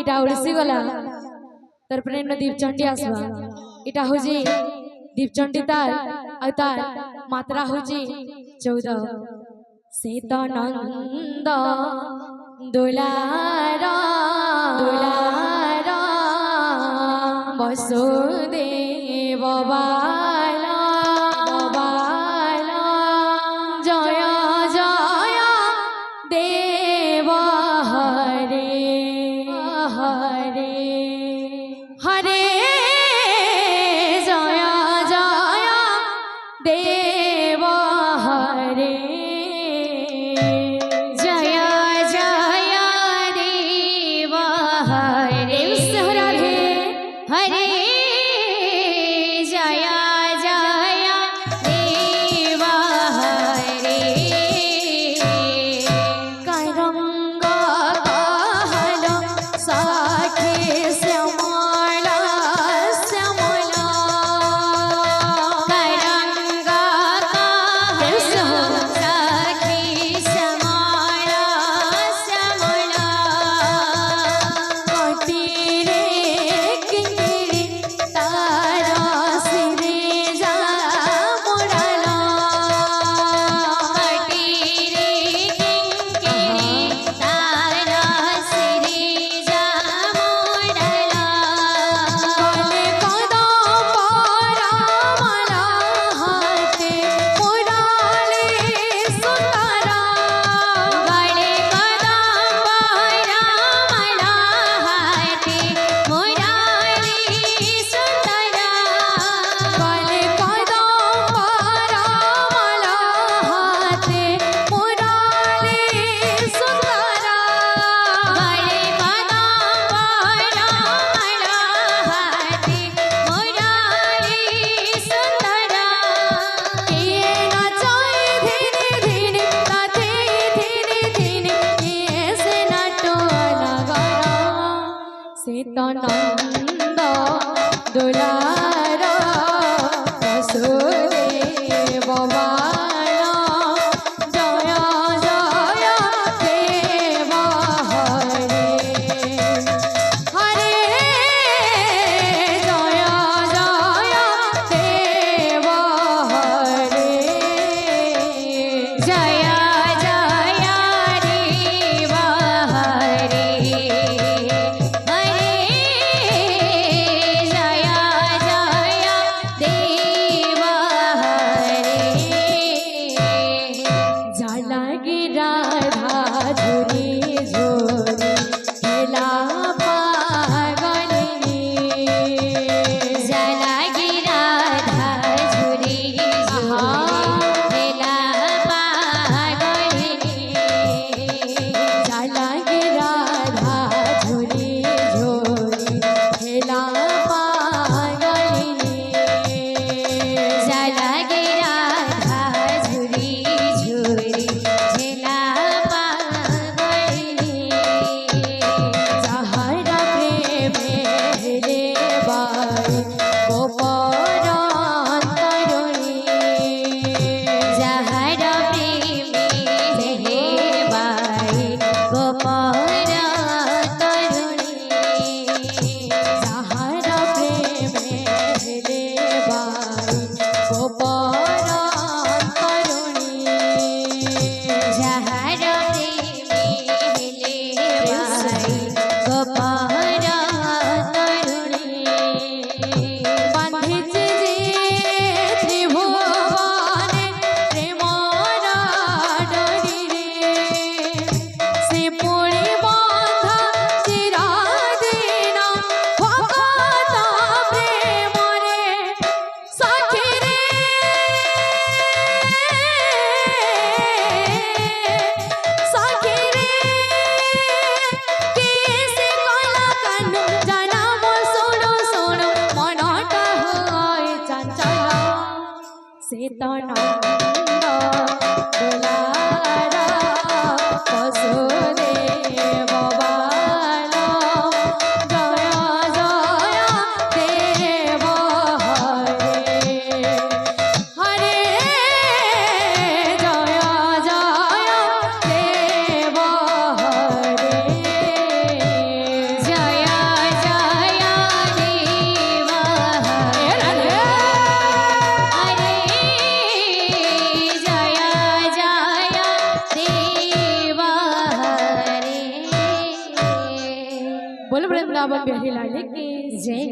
এটা উড়িষ্যি গলা তারপরে দীপচণ্ডী আসবা এটা হচ্ছে দীপচণ্ডী তার আর তার মাত্রা হচ্ছে 14 শীতনন্দ দুলারা দুলারা বসুদেব বালা বালা জয় জয় দেব হরে হরে হরে জয় জয় দেব হরে জয় জয় দেব হরে হরে হরে জয় জয় দেব হরে করঙ্গ कहल साखे श्यामला श्यामला करंग कहल साखे श्यामला श्यामला कटिरे किंकिरी तारा सिरे जा मोड़ला कटिरे किंकिरी तारा सिरे जा मोड़ला कले कदम परामला हाथे मुराले सुंदरा कले कदम परामला हाथे मुराले सुंदरा कले कदम परामला हाथे मुराले सुंदरा कले कदम परामला हाथे मुराले सुंदरा किए नाचाए धीरे धीरे नाचे धीरे धीरे किए से नाटो नगरा सीतानंद दुलारा वसुदेव बाला जय जय देव हरे हरे जय जय देव हरे जय जय देव हरे हरे जय जय देव हरे जाला राधा झुरी झोरी खेला पागलिनी जाला राधा झुरी झोरी खेला पागलिनी जाला राधा झुरी झोरी खेला पागलिनी जाला राधा झुरी झुरी झेला पागलिनी बोल वृंदावन बिहारी लाल की जय।